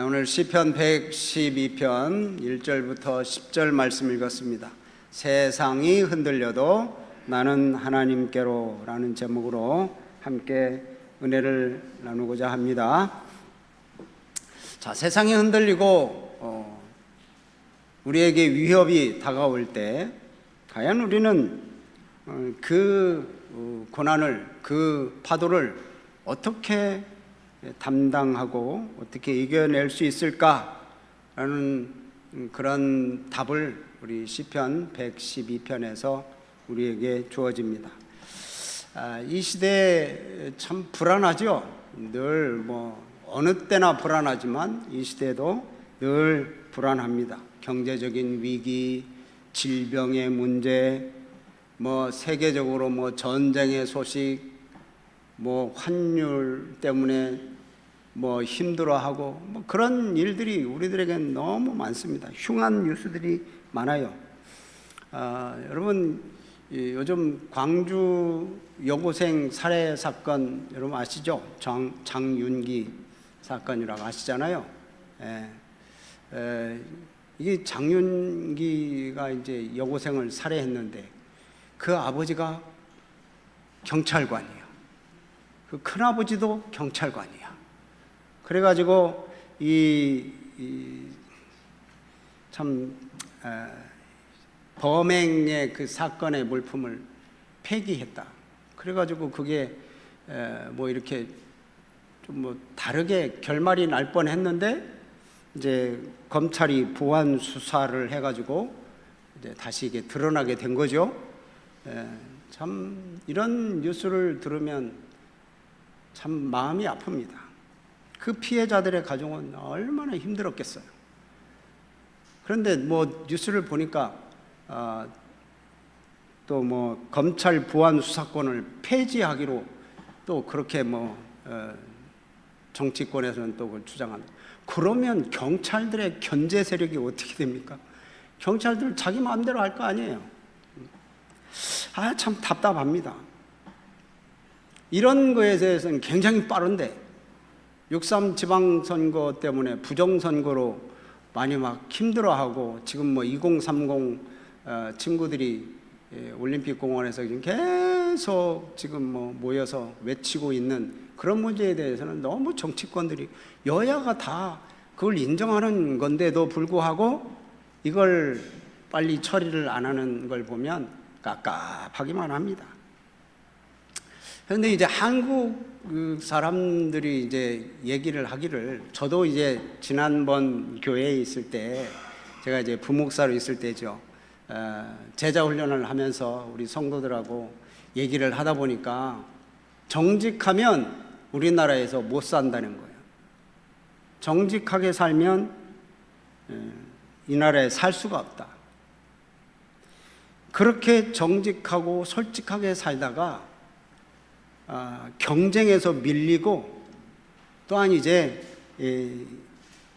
오늘 시편 112편 1절부터 10절 말씀 읽었습니다. 세상이 흔들려도 나는 하나님께로 라는 제목으로 함께 은혜를 나누고자 합니다. 자, 세상이 흔들리고 우리에게 위협이 다가올 때 과연 우리는 그 고난을, 그 파도를 어떻게 담당하고 어떻게 이겨낼 수 있을까라는 그런 답을 우리 시편 112편에서 우리에게 주어집니다. 이 시대 참 불안하죠. 늘 어느 때나 불안하지만 이 시대도 늘 불안합니다. 경제적인 위기, 질병의 문제, 세계적으로 전쟁의 소식, 환율 때문에 힘들어하고 그런 일들이 우리들에겐 너무 많습니다. 흉한 뉴스들이 많아요. 여러분, 요즘 광주 여고생 살해 사건 여러분 아시죠? 장윤기 사건이라고 아시잖아요. 이게 장윤기가 이제 여고생을 살해했는데 그 아버지가 경찰관이에요. 그 큰아버지도 경찰관이야. 그래가지고 범행의 그 사건의 물품을 폐기했다. 그래가지고 그게 이렇게 좀 다르게 결말이 날 뻔했는데 이제 검찰이 보완 수사를 해가지고 이제 다시 이게 드러나게 된 거죠. 참 이런 뉴스를 들으면 참 마음이 아픕니다. 그 피해자들의 가정은 얼마나 힘들었겠어요. 그런데 뉴스를 보니까 또 검찰 보완 수사권을 폐지하기로 또 그렇게 정치권에서는 또 그걸 주장한다. 그러면 경찰들의 견제 세력이 어떻게 됩니까? 경찰들 자기 마음대로 할 거 아니에요. 참 답답합니다. 이런 거에 대해서는 굉장히 빠른데 6.3 지방선거 때문에 부정선거로 많이 힘들어하고 지금 2030 친구들이 올림픽 공원에서 계속 지금 모여서 외치고 있는 그런 문제에 대해서는 너무 정치권들이 여야가 다 그걸 인정하는 건데도 불구하고 이걸 빨리 처리를 안 하는 걸 보면 깝깝하기만 합니다. 그런데 이제 한국 사람들이 이제 얘기를 하기를, 저도 이제 지난번 교회에 있을 때, 제가 이제 부목사로 있을 때죠. 제자 훈련을 하면서 우리 성도들하고 얘기를 하다 보니까 정직하면 우리나라에서 못 산다는 거예요. 정직하게 살면 이 나라에 살 수가 없다. 그렇게 정직하고 솔직하게 살다가 경쟁에서 밀리고 또한 이제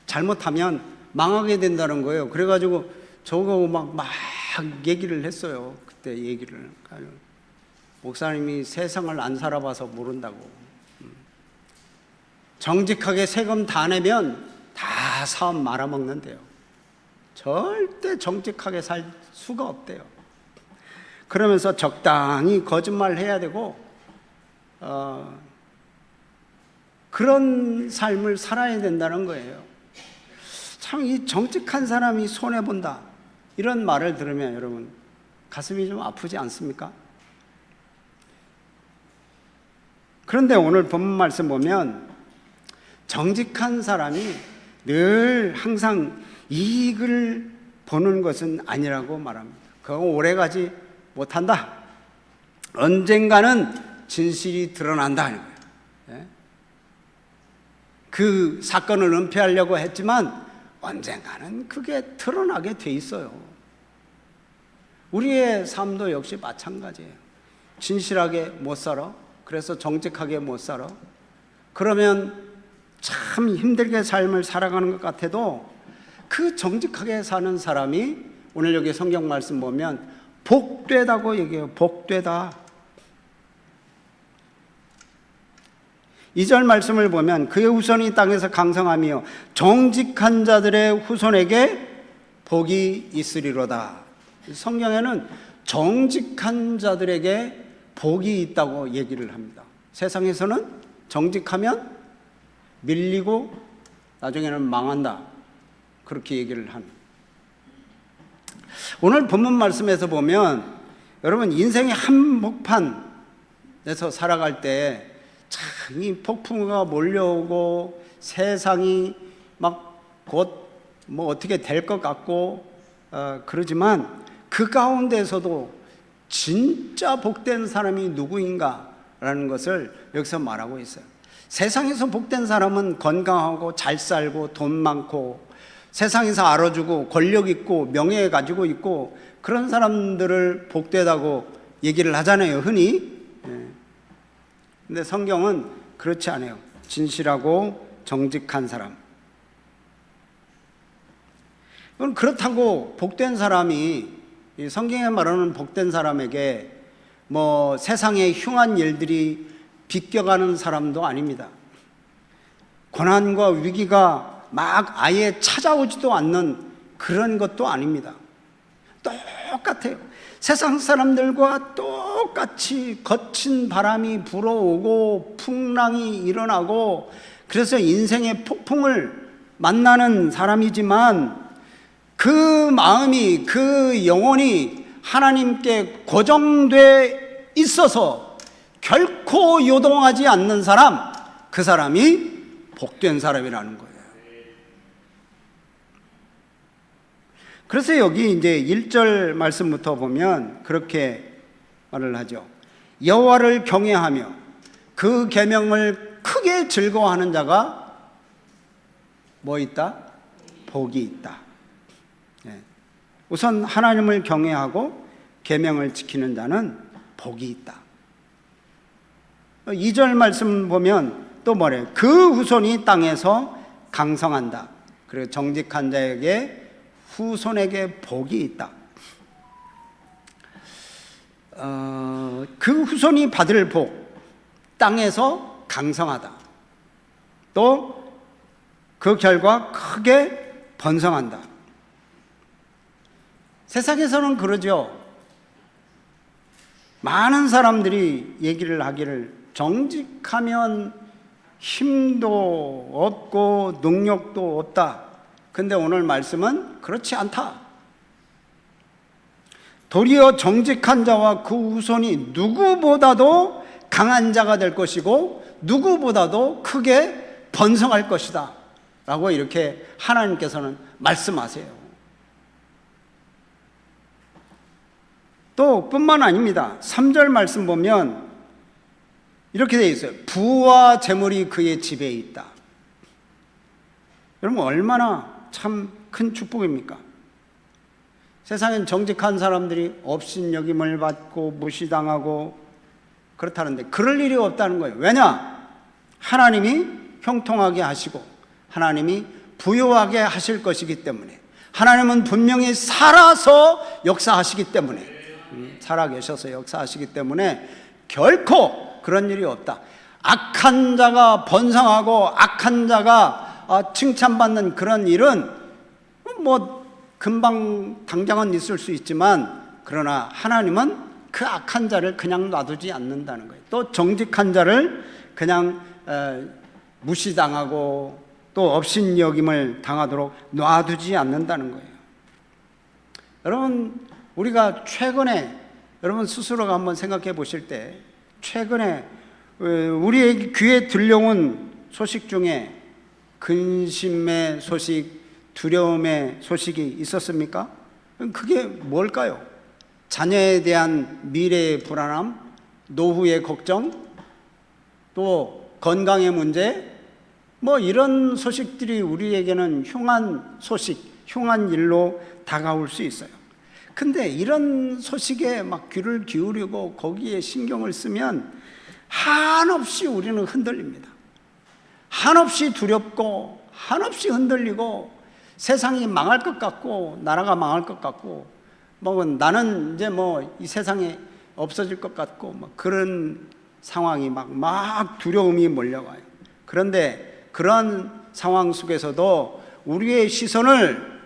잘못하면 망하게 된다는 거예요. 그래가지고 저거 막 얘기를 했어요. 그때 얘기를. 목사님이 세상을 안 살아봐서 모른다고. 정직하게 세금 다 내면 다 사업 말아먹는데요. 절대 정직하게 살 수가 없대요. 그러면서 적당히 거짓말 해야 되고 그런 삶을 살아야 된다는 거예요. 참 이 정직한 사람이 손해본다 이런 말을 들으면 여러분 가슴이 좀 아프지 않습니까? 그런데 오늘 본문 말씀 보면 정직한 사람이 늘 항상 이익을 보는 것은 아니라고 말합니다. 그거 오래가지 못한다. 언젠가는 진실이 드러난다는 거예요. 그 사건을 은폐하려고 했지만 언젠가는 그게 드러나게 돼 있어요. 우리의 삶도 역시 마찬가지예요. 진실하게 못 살아. 그래서 정직하게 못 살아. 그러면 참 힘들게 삶을 살아가는 것 같아도 그 정직하게 사는 사람이 오늘 여기 성경 말씀 보면 복되다고 얘기해요. 복되다. 2절 말씀을 보면 그의 후손이 땅에서 강성하며 정직한 자들의 후손에게 복이 있으리로다. 성경에는 정직한 자들에게 복이 있다고 얘기를 합니다. 세상에서는 정직하면 밀리고 나중에는 망한다, 그렇게 얘기를 합니다. 오늘 본문 말씀에서 보면 여러분, 인생의 한복판에서 살아갈 때 참 이 폭풍우가 몰려오고 세상이 막 곧 뭐 어떻게 될 것 같고 그러지만 그 가운데서도 진짜 복된 사람이 누구인가라는 것을 여기서 말하고 있어요. 세상에서 복된 사람은 건강하고 잘 살고 돈 많고 세상에서 알아주고 권력 있고 명예 가지고 있고 그런 사람들을 복되다고 얘기를 하잖아요, 흔히. 근데 성경은 그렇지 않아요. 진실하고 정직한 사람. 그렇다고 복된 사람이, 성경에 말하는 복된 사람에게 뭐 세상의 흉한 일들이 비껴가는 사람도 아닙니다. 고난과 위기가 막 아예 찾아오지도 않는 그런 것도 아닙니다. 똑같아요. 세상 사람들과 똑같이 거친 바람이 불어오고 풍랑이 일어나고 그래서 인생의 폭풍을 만나는 사람이지만 그 마음이, 그 영혼이 하나님께 고정돼 있어서 결코 요동하지 않는 사람, 그 사람이 복된 사람이라는 거예요. 그래서 여기 이제 1절 말씀부터 보면 그렇게 말을 하죠. 여호와를 경외하며 그 계명을 크게 즐거워하는 자가 뭐 있다? 복이 있다. 우선 하나님을 경외하고 계명을 지키는 자는 복이 있다. 2절 말씀 보면 또 뭐래요? 그 후손이 땅에서 강성한다. 그리고 정직한 자에게 후손에게 복이 있다. 그 후손이 받을 복, 땅에서 강성하다. 또 그 결과 크게 번성한다. 세상에서는 그러죠. 많은 사람들이 얘기를 하기를 정직하면 힘도 없고 능력도 없다. 근데 오늘 말씀은 그렇지 않다. 도리어 정직한 자와 그 후손이 누구보다도 강한 자가 될 것이고 누구보다도 크게 번성할 것이다 라고 이렇게 하나님께서는 말씀하세요. 또 뿐만 아닙니다. 3절 말씀 보면 이렇게 되어 있어요. 부와 재물이 그의 집에 있다. 여러분, 얼마나 참 큰 축복입니까? 세상엔 정직한 사람들이 업신여김을 받고 무시당하고 그렇다는데 그럴 일이 없다는 거예요. 왜냐? 하나님이 형통하게 하시고 하나님이 부유하게 하실 것이기 때문에, 하나님은 분명히 살아서 역사하시기 때문에, 살아계셔서 역사하시기 때문에 결코 그런 일이 없다. 악한 자가 번성하고 악한 자가 칭찬받는 그런 일은 뭐 금방 당장은 있을 수 있지만, 그러나 하나님은 그 악한 자를 그냥 놔두지 않는다는 거예요. 또 정직한 자를 그냥 무시당하고 또 업신여김을 당하도록 놔두지 않는다는 거예요. 여러분, 우리가 최근에 여러분 스스로가 한번 생각해 보실 때 최근에 우리의 귀에 들려온 소식 중에 근심의 소식, 두려움의 소식이 있었습니까? 그게 뭘까요? 자녀에 대한 미래의 불안함, 노후의 걱정, 또 건강의 문제, 뭐 이런 소식들이 우리에게는 흉한 소식, 흉한 일로 다가올 수 있어요. 근데 이런 소식에 막 귀를 기울이고 거기에 신경을 쓰면 한없이 우리는 흔들립니다. 한없이 두렵고 한없이 흔들리고 세상이 망할 것 같고 나라가 망할 것 같고 뭐 나는 이제 뭐 이 세상에 없어질 것 같고 막 그런 상황이 막 두려움이 몰려와요. 그런데 그런 상황 속에서도 우리의 시선을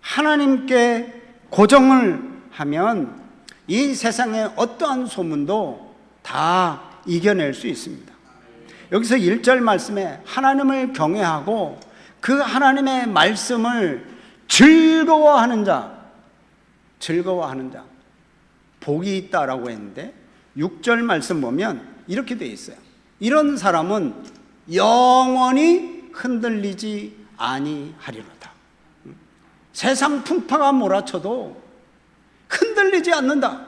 하나님께 고정을 하면 이 세상의 어떠한 소문도 다 이겨낼 수 있습니다. 여기서 1절 말씀에 하나님을 경외하고 그 하나님의 말씀을 즐거워하는 자, 복이 있다라고 했는데 6절 말씀 보면 이렇게 되어 있어요. 이런 사람은 영원히 흔들리지 아니하리로다. 세상 풍파가 몰아쳐도 흔들리지 않는다.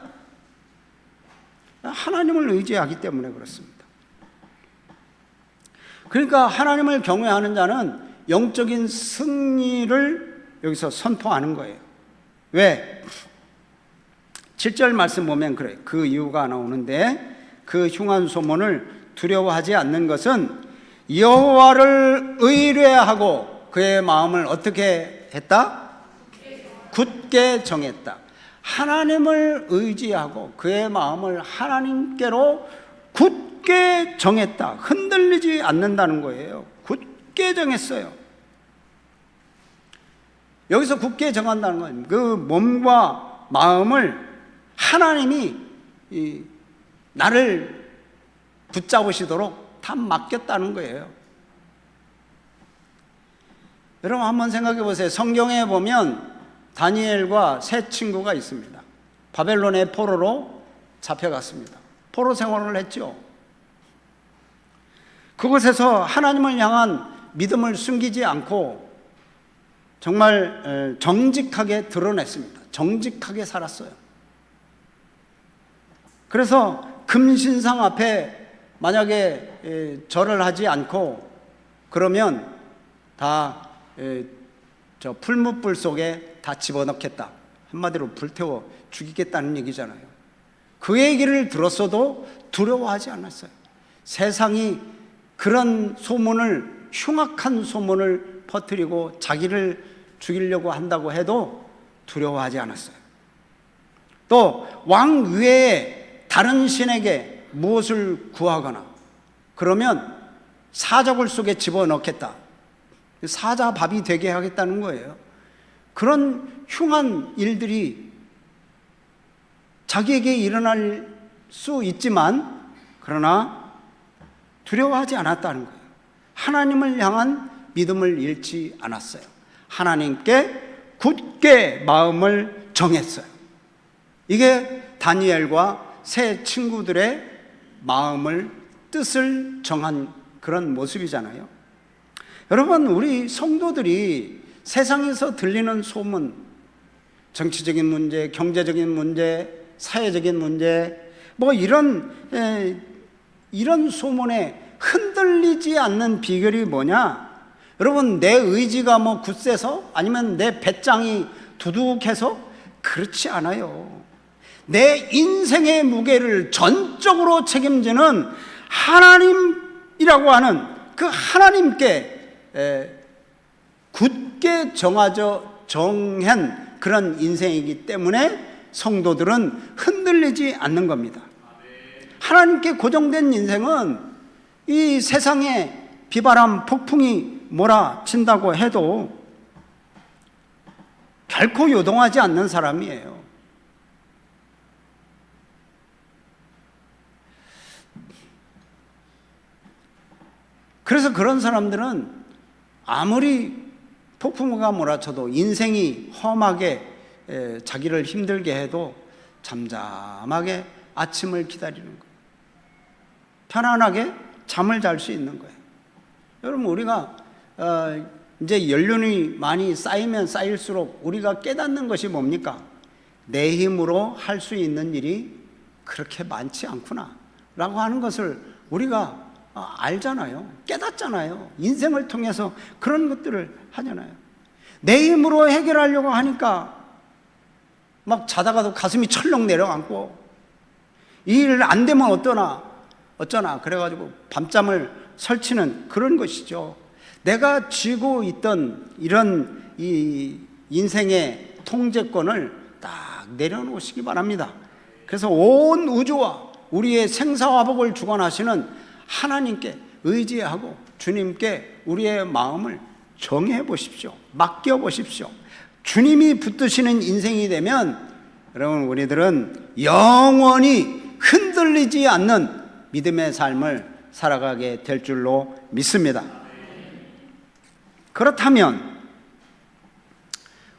하나님을 의지하기 때문에 그렇습니다. 그러니까 하나님을 경외하는 자는 영적인 승리를 여기서 선포하는 거예요. 왜? 7절 말씀 보면 그래요. 그 이유가 나오는데 그 흉한 소문을 두려워하지 않는 것은 여호와를 의뢰하고 그의 마음을 어떻게 했다? 굳게 정했다. 하나님을 의지하고 그의 마음을 하나님께로 굳게 정했다. 흔들리지 않는다는 거예요. 굳게 정했어요. 여기서 굳게 정한다는 건 그 몸과 마음을 하나님이 나를 붙잡으시도록 다 맡겼다는 거예요. 여러분 한번 생각해 보세요. 성경에 보면 다니엘과 세 친구가 있습니다. 바벨론의 포로로 잡혀갔습니다. 포로 생활을 했죠. 그곳에서 하나님을 향한 믿음을 숨기지 않고 정말 정직하게 드러냈습니다. 정직하게 살았어요. 그래서 금신상 앞에 만약에 절을 하지 않고 그러면 다 저 풀무불 속에 다 집어넣겠다. 한마디로 불태워 죽이겠다는 얘기잖아요. 그 얘기를 들었어도 두려워하지 않았어요. 세상이 그런 소문을, 흉악한 소문을 퍼뜨리고 자기를 죽이려고 한다고 해도 두려워하지 않았어요. 또 왕 외에 다른 신에게 무엇을 구하거나 그러면 사자굴 속에 집어넣겠다. 사자 밥이 되게 하겠다는 거예요. 그런 흉한 일들이 자기에게 일어날 수 있지만 그러나 두려워하지 않았다는 거예요. 하나님을 향한 믿음을 잃지 않았어요. 하나님께 굳게 마음을 정했어요. 이게 다니엘과 세 친구들의 마음을, 뜻을 정한 그런 모습이잖아요. 여러분, 우리 성도들이 세상에서 들리는 소문, 정치적인 문제, 경제적인 문제, 사회적인 문제, 뭐 이런 소문에 흔들리지 않는 비결이 뭐냐? 여러분, 내 의지가 뭐 굳세서 아니면 내 배짱이 두둑해서 그렇지 않아요. 내 인생의 무게를 전적으로 책임지는 하나님이라고 하는 그 하나님께 굳게 정한 그런 인생이기 때문에 성도들은 흔들리지 않는 겁니다. 하나님께 고정된 인생은 이 세상에 비바람, 폭풍이 몰아친다고 해도 결코 요동하지 않는 사람이에요. 그래서 그런 사람들은 아무리 폭풍우가 몰아쳐도 인생이 험하게 자기를 힘들게 해도 잠잠하게 아침을 기다리는 거예요. 편안하게 잠을 잘 수 있는 거예요. 여러분, 우리가 이제 연륜이 많이 쌓이면 쌓일수록 우리가 깨닫는 것이 뭡니까? 내 힘으로 할 수 있는 일이 그렇게 많지 않구나 라고 하는 것을 우리가 알잖아요. 깨닫잖아요. 인생을 통해서 그런 것들을 하잖아요. 내 힘으로 해결하려고 하니까 막 자다가도 가슴이 철렁 내려앉고 이 일 안 되면 어쩌나 그래가지고 밤잠을 설치는 그런 것이죠. 내가 쥐고 있던 이런 이 인생의 통제권을 딱 내려놓으시기 바랍니다. 그래서 온 우주와 우리의 생사화복을 주관하시는 하나님께 의지하고 주님께 우리의 마음을 정해 보십시오. 맡겨 보십시오. 주님이 붙드시는 인생이 되면 여러분, 우리들은 영원히 흔들리지 않는 믿음의 삶을 살아가게 될 줄로 믿습니다. 그렇다면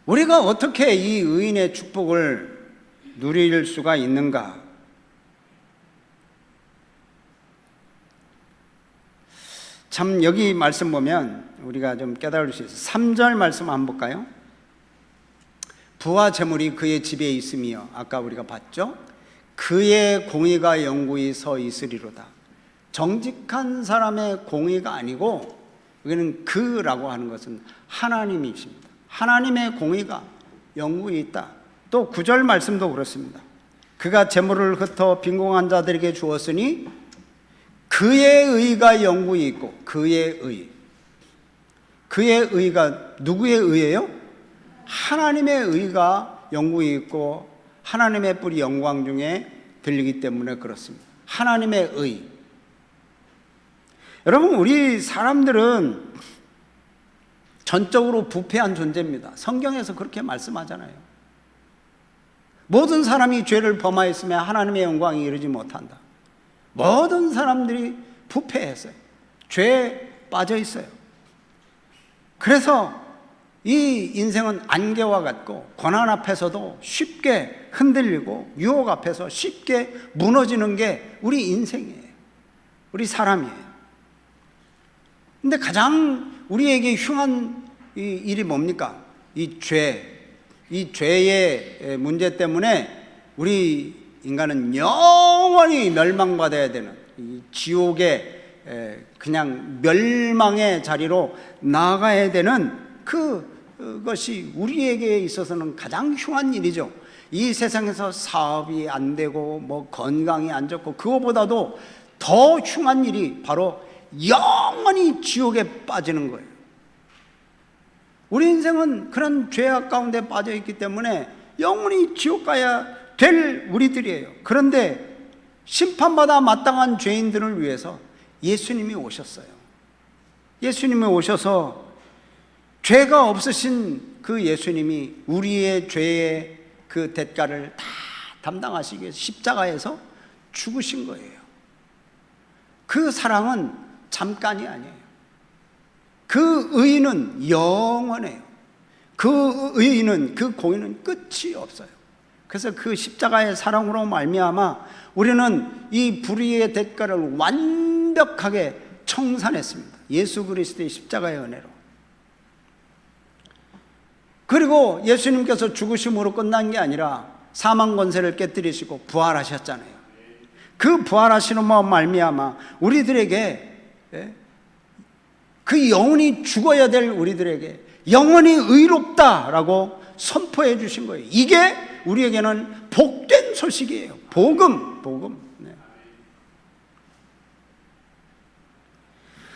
우리가 어떻게 이 의인의 축복을 누릴 수가 있는가? 참, 여기 말씀 보면 우리가 좀 깨달을 수 있어요. 3절 말씀 한번 볼까요? 부와 재물이 그의 집에 있으며, 아까 우리가 봤죠? 그의 공의가 영구히 서 있으리로다. 정직한 사람의 공의가 아니고, 여기는 그라고 하는 것은 하나님이십니다. 하나님의 공의가 영구히 있다. 또 9절 말씀도 그렇습니다. 그가 재물을 흩어 빈궁한 자들에게 주었으니 그의 의가 영구히 있고, 그의 의가 누구의 의예요? 하나님의 의가 영구히 있고 하나님의 뿔이 영광 중에 들리기 때문에 그렇습니다. 하나님의 의. 여러분, 우리 사람들은 전적으로 부패한 존재입니다. 성경에서 그렇게 말씀하잖아요. 모든 사람이 죄를 범하였으며 하나님의 영광에 이르지 못한다. 모든 사람들이 부패했어요. 죄에 빠져 있어요. 그래서 이 인생은 안개와 같고 고난 앞에서도 쉽게 흔들리고 유혹 앞에서 쉽게 무너지는 게 우리 인생이에요. 우리 사람이에요. 근데 가장 우리에게 흉한 이 일이 뭡니까? 이 죄의 문제 때문에 우리 인간은 영원히 멸망받아야 되는 이 지옥의 그냥 멸망의 자리로 나아가야 되는 그것이 우리에게 있어서는 가장 흉한 일이죠. 이 세상에서 사업이 안 되고 뭐 건강이 안 좋고, 그거보다도 더 흉한 일이 바로 영원히 지옥에 빠지는 거예요. 우리 인생은 그런 죄악 가운데 빠져 있기 때문에 영원히 지옥 가야 될 우리들이에요. 그런데 심판받아 마땅한 죄인들을 위해서 예수님이 오셨어요. 예수님이 오셔서 죄가 없으신 그 예수님이 우리의 죄의 그 대가를 다 담당하시기 위해서 십자가에서 죽으신 거예요. 그 사랑은 잠깐이 아니에요. 그 의의는 영원해요. 그 의의는, 그 공의는 끝이 없어요. 그래서 그 십자가의 사랑으로 말미암아 우리는 이 불의의 대가를 완벽하게 청산했습니다. 예수 그리스도의 십자가의 은혜로. 그리고 예수님께서 죽으심으로 끝난 게 아니라 사망 권세를 깨뜨리시고 부활하셨잖아요. 그 부활하시는 말미암아 우리들에게, 그 영원히 죽어야 될 우리들에게 영원히 의롭다라고 선포해 주신 거예요. 이게 우리에게는 복된 소식이에요. 복음. 네.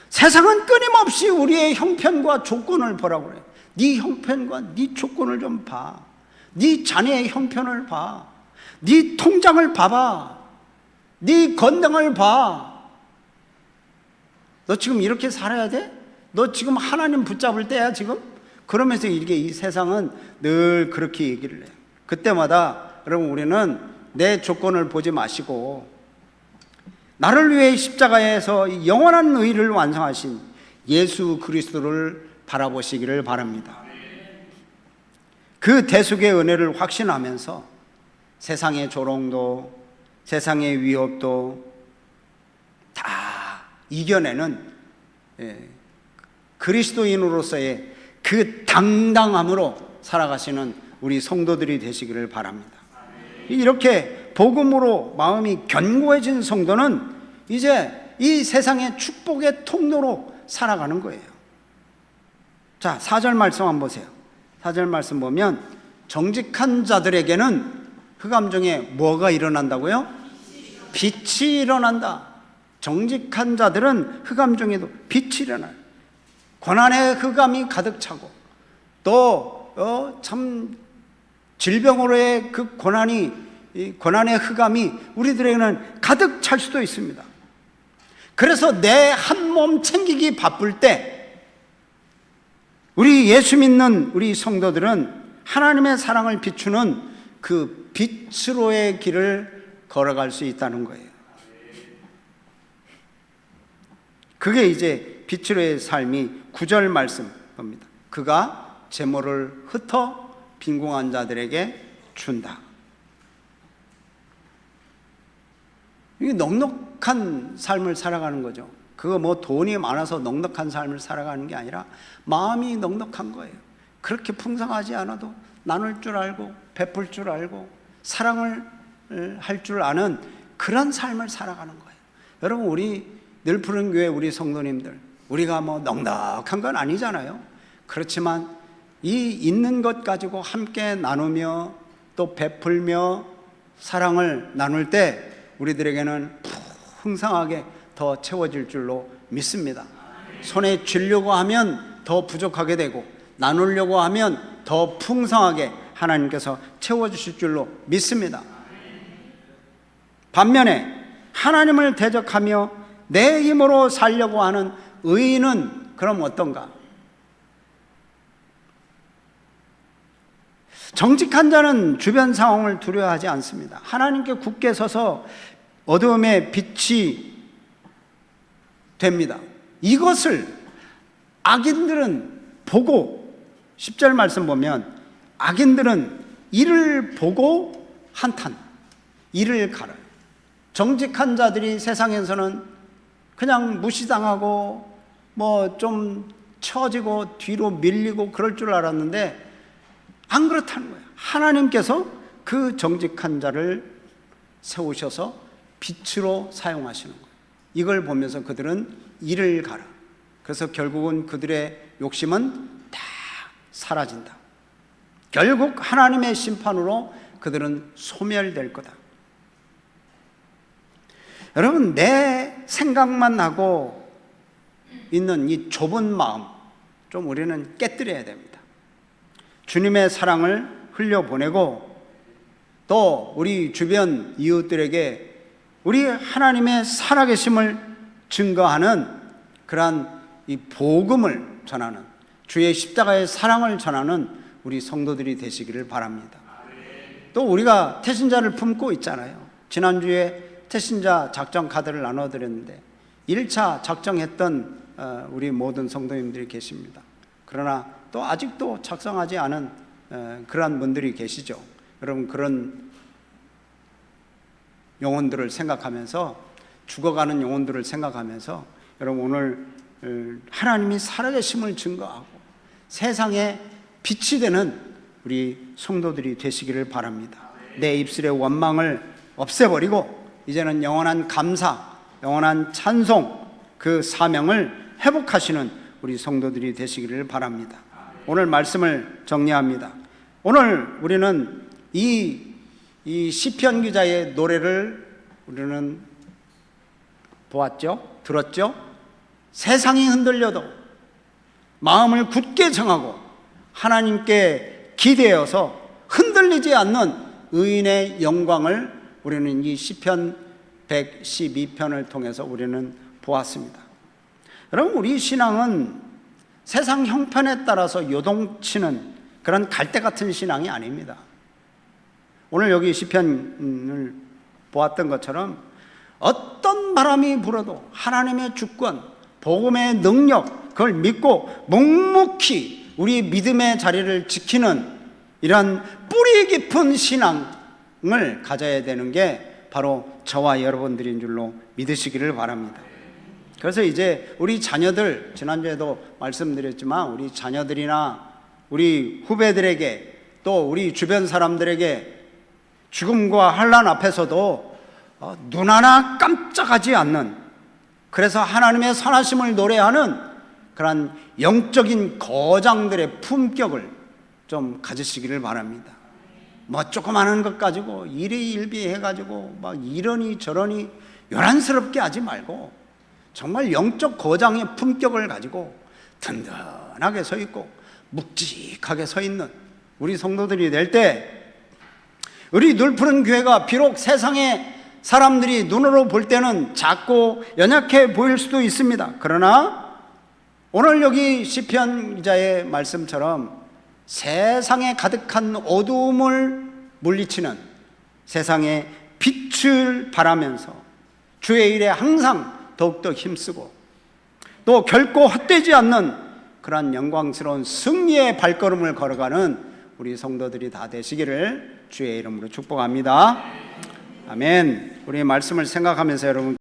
세상은 끊임없이 우리의 형편과 조건을 보라고 그래요. 네 형편과 네 조건을 좀 봐. 네 자녀의 형편을 봐. 네 통장을 봐봐. 네 건강을 봐. 너 지금 이렇게 살아야 돼? 너 지금 하나님 붙잡을 때야 지금? 그러면서 이게 이 세상은 늘 그렇게 얘기를 해요. 그때마다 여러분, 우리는 내 조건을 보지 마시고 나를 위해 십자가에서 영원한 의를 완성하신 예수 그리스도를 바라보시기를 바랍니다. 그 대속의 은혜를 확신하면서 세상의 조롱도, 세상의 위협도 다 이겨내는 그리스도인으로서의 그 당당함으로 살아가시는 우리 성도들이 되시기를 바랍니다. 이렇게 복음으로 마음이 견고해진 성도는 이제 이 세상의 축복의 통로로 살아가는 거예요. 자, 4절 말씀 한번 보세요. 4절 말씀 보면 정직한 자들에게는 흑암 중에 뭐가 일어난다고요? 빛이 일어난다. 정직한 자들은 흑암 중에도 빛이 일어나요. 고난의 흑암이 가득 차고 또 참 질병으로의 그 고난의 흑암이 우리들에게는 가득 찰 수도 있습니다. 그래서 내 한 몸 챙기기 바쁠 때 우리 예수 믿는 우리 성도들은 하나님의 사랑을 비추는 그 빛으로의 길을 걸어갈 수 있다는 거예요. 그게 이제 빛으로의 삶이 9절 말씀 겁니다. 그가 재물을 흩어 빈궁한 자들에게 준다. 이게 넉넉한 삶을 살아가는 거죠. 그거 뭐 돈이 많아서 넉넉한 삶을 살아가는 게 아니라 마음이 넉넉한 거예요. 그렇게 풍성하지 않아도 나눌 줄 알고 베풀 줄 알고 사랑을 할 줄 아는 그런 삶을 살아가는 거예요. 여러분, 우리 늘푸른 교회 우리 성도님들, 우리가 뭐 넉넉한 건 아니잖아요. 그렇지만 이 있는 것 가지고 함께 나누며 또 베풀며 사랑을 나눌 때 우리들에게는 풍성하게 더 채워질 줄로 믿습니다. 손에 쥐려고 하면 더 부족하게 되고 나누려고 하면 더 풍성하게 하나님께서 채워주실 줄로 믿습니다. 반면에 하나님을 대적하며 내 힘으로 살려고 하는 의인은 그럼 어떤가? 정직한 자는 주변 상황을 두려워하지 않습니다. 하나님께 굳게 서서 어두움의 빛이 됩니다. 이것을 악인들은 보고 10절 말씀 보면 악인들은 이를 보고 한탄, 이를 갈아요. 정직한 자들이 세상에서는 그냥 무시당하고 뭐 좀 처지고 뒤로 밀리고 그럴 줄 알았는데 안 그렇다는 거예요. 하나님께서 그 정직한 자를 세우셔서 빛으로 사용하시는 거예요. 이걸 보면서 그들은 이를 가라. 그래서 결국은 그들의 욕심은 다 사라진다. 결국 하나님의 심판으로 그들은 소멸될 거다. 여러분, 내 생각만 하고 있는 이 좁은 마음 좀 우리는 깨뜨려야 됩니다. 주님의 사랑을 흘려보내고 또 우리 주변 이웃들에게 우리 하나님의 살아계심을 증거하는 그러한 이 복음을 전하는, 주의 십자가의 사랑을 전하는 우리 성도들이 되시기를 바랍니다. 또 우리가 태신자를 품고 있잖아요. 지난주에 태신자 작정 카드를 나눠드렸는데 1차 작정했던 우리 모든 성도님들이 계십니다. 그러나 또 아직도 작성하지 않은 그러한 분들이 계시죠. 여러분, 그런 영혼들을 생각하면서, 죽어가는 영혼들을 생각하면서 여러분 오늘 하나님이 살아계심을 증거하고 세상에 빛이 되는 우리 성도들이 되시기를 바랍니다. 내 입술의 원망을 없애버리고 이제는 영원한 감사, 영원한 찬송, 그 사명을 회복하시는 우리 성도들이 되시기를 바랍니다. 오늘 말씀을 정리합니다. 오늘 우리는 이 시편 기자의 노래를 우리는 보았죠? 들었죠? 세상이 흔들려도 마음을 굳게 정하고 하나님께 기대어서 흔들리지 않는 의인의 영광을 우리는 이 시편 112편을 통해서 우리는 보았습니다. 여러분, 우리 신앙은 세상 형편에 따라서 요동치는 그런 갈대 같은 신앙이 아닙니다. 오늘 여기 시편을 보았던 것처럼 어떤 바람이 불어도 하나님의 주권, 복음의 능력, 그걸 믿고 묵묵히 우리 믿음의 자리를 지키는 이런 뿌리 깊은 신앙을 가져야 되는 게 바로 저와 여러분들인 줄로 믿으시기를 바랍니다. 그래서 이제 우리 자녀들, 지난주에도 말씀드렸지만 우리 자녀들이나 우리 후배들에게 또 우리 주변 사람들에게 죽음과 환난 앞에서도 눈 하나 깜짝하지 않는, 그래서 하나님의 선하심을 노래하는 그런 영적인 거장들의 품격을 좀 가지시기를 바랍니다. 뭐 조그마한 것 가지고 일희일비 해가지고 막 이러니 저러니 요란스럽게 하지 말고 정말 영적 거장의 품격을 가지고 든든하게 서 있고 묵직하게 서 있는 우리 성도들이 될 때 우리 늘푸른 교회가 비록 세상에 사람들이 눈으로 볼 때는 작고 연약해 보일 수도 있습니다. 그러나 오늘 여기 시편 기자의 말씀처럼 세상에 가득한 어두움을 물리치는 세상에 빛을 발하면서 주의 일에 항상 더욱더 힘쓰고 또 결코 헛되지 않는 그러한 영광스러운 승리의 발걸음을 걸어가는 우리 성도들이 다 되시기를 주의 이름으로 축복합니다. 아멘. 우리 말씀을 생각하면서 여러분